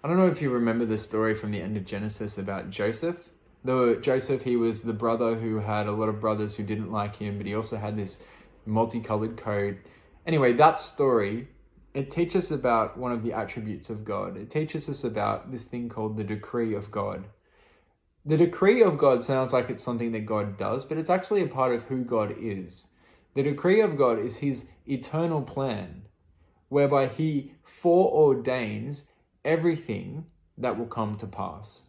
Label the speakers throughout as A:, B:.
A: I don't know if you remember the story from the end of Genesis about Joseph. Joseph, he was the brother who had a lot of brothers who didn't like him, but he also had this multicolored coat. Anyway, that story, it teaches about one of the attributes of God. It teaches us about this thing called the decree of God. The decree of God sounds like it's something that God does, but it's actually a part of who God is. The decree of God is his eternal plan, whereby he foreordains everything that will come to pass.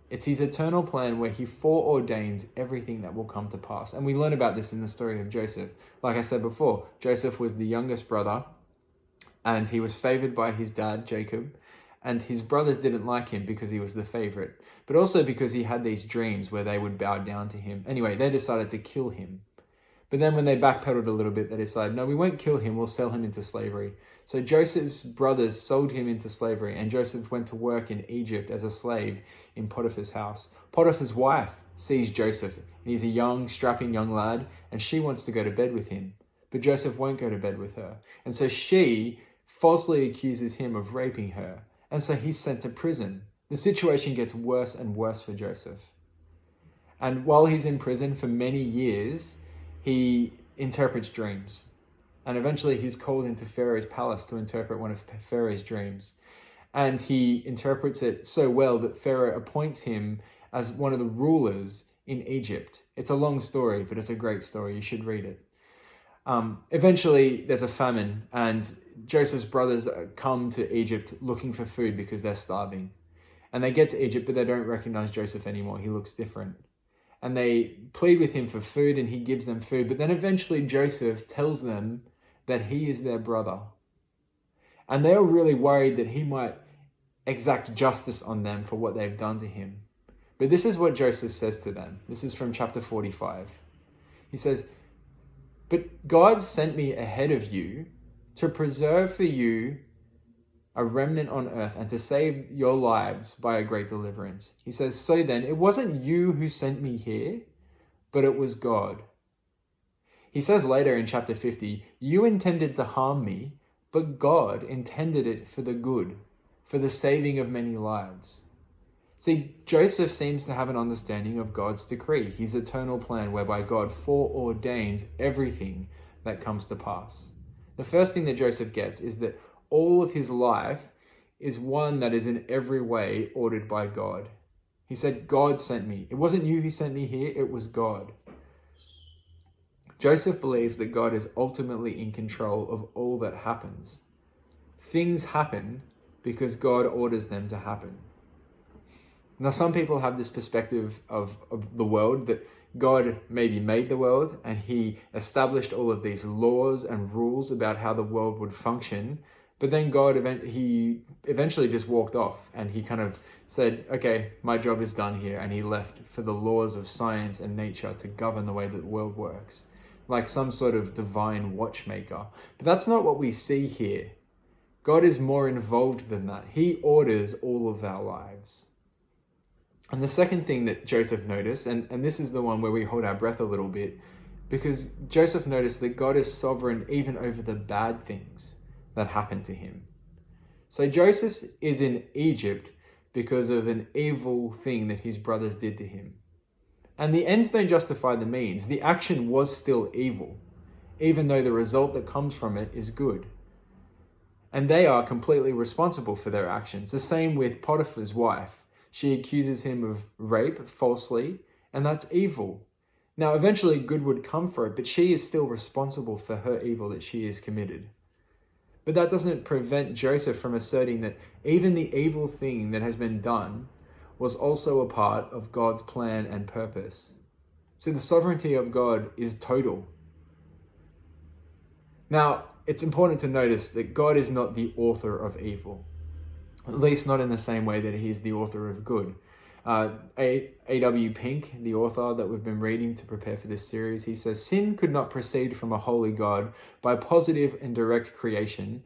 A: It's his eternal plan where he foreordains everything that will come to pass. And we learn about this in the story of Joseph. Like I said before, Joseph was the youngest brother, and he was favored by his dad, Jacob. And his brothers didn't like him because he was the favorite, but also because he had these dreams where they would bow down to him. Anyway, they decided to kill him. But then when they backpedaled a little bit, they decided, no, we won't kill him, we'll sell him into slavery. So Joseph's brothers sold him into slavery, and Joseph went to work in Egypt as a slave in Potiphar's house. Potiphar's wife sees Joseph, and he's a young, strapping young lad, and she wants to go to bed with him. But Joseph won't go to bed with her. And so she falsely accuses him of raping her. And so he's sent to prison. The situation gets worse and worse for Joseph. And while he's in prison for many years, he interprets dreams. And eventually he's called into Pharaoh's palace to interpret one of Pharaoh's dreams. And he interprets it so well that Pharaoh appoints him as one of the rulers in Egypt. It's a long story, but it's a great story. You should read it. Eventually, there's a famine, and Joseph's brothers come to Egypt looking for food because they're starving. And they get to Egypt, but they don't recognize Joseph anymore. He looks different. And they plead with him for food, and he gives them food. But then eventually Joseph tells them that he is their brother. And they're really worried that he might exact justice on them for what they've done to him. But this is what Joseph says to them. This is from chapter 45. He says, "But God sent me ahead of you to preserve for you a remnant on earth and to save your lives by a great deliverance." He says, "So then, it wasn't you who sent me here, but it was God." He says later in chapter 50, "You intended to harm me, but God intended it for the good, for the saving of many lives." See, Joseph seems to have an understanding of God's decree, his eternal plan whereby God foreordains everything that comes to pass. The first thing that Joseph gets is that all of his life is one that is in every way ordered by God. He said, "God sent me." It wasn't you who sent me here, it was God. Joseph believes that God is ultimately in control of all that happens. Things happen because God orders them to happen. Now, some people have this perspective of the world that God maybe made the world and he established all of these laws and rules about how the world would function. But then he eventually just walked off and he kind of said, okay, my job is done here. And he left for the laws of science and nature to govern the way that the world works, like some sort of divine watchmaker. But that's not what we see here. God is more involved than that. He orders all of our lives. And the second thing that Joseph noticed, and this is the one where we hold our breath a little bit, because Joseph noticed that God is sovereign even over the bad things that happen to him. So Joseph is in Egypt because of an evil thing that his brothers did to him. And the ends don't justify the means. The action was still evil, even though the result that comes from it is good. And they are completely responsible for their actions. The same with Potiphar's wife. She accuses him of rape falsely, and that's evil. Now, eventually good would come for it, but she is still responsible for her evil that she has committed. But that doesn't prevent Joseph from asserting that even the evil thing that has been done was also a part of God's plan and purpose. So the sovereignty of God is total. Now, it's important to notice that God is not the author of evil. At least not in the same way that he is the author of good. A.W. Pink, the author that we've been reading to prepare for this series, he says, "Sin could not proceed from a holy God by positive and direct creation,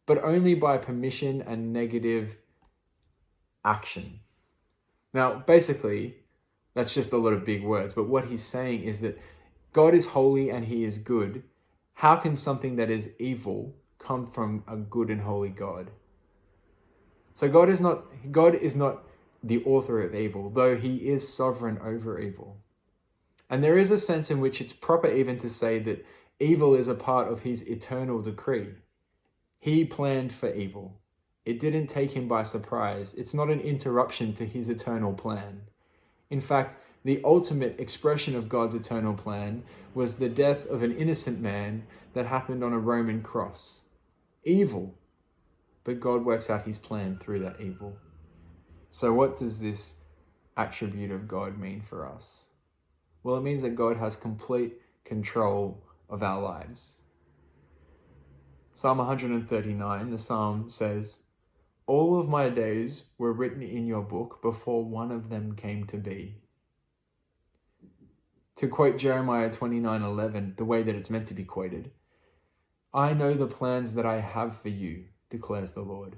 A: but only by permission and negative action." Now, basically, that's just a lot of big words, but what he's saying is that God is holy and he is good. How can something that is evil come from a good and holy God? So God is not the author of evil, though he is sovereign over evil. And there is a sense in which it's proper even to say that evil is a part of his eternal decree. He planned for evil. It didn't take him by surprise. It's not an interruption to his eternal plan. In fact, the ultimate expression of God's eternal plan was the death of an innocent man that happened on a Roman cross. Evil, but God works out his plan through that evil. So what does this attribute of God mean for us? Well, it means that God has complete control of our lives. Psalm 139, the psalm says, "All of my days were written in your book before one of them came to be." To quote Jeremiah 29:11, the way that it's meant to be quoted, "I know the plans that I have for you, declares the Lord."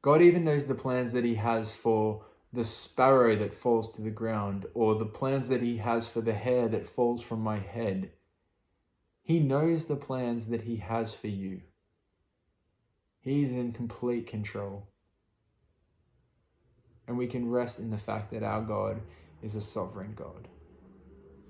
A: God even knows the plans that he has for the sparrow that falls to the ground, or the plans that he has for the hair that falls from my head. He knows the plans that he has for you. He's in complete control. And we can rest in the fact that our God is a sovereign God.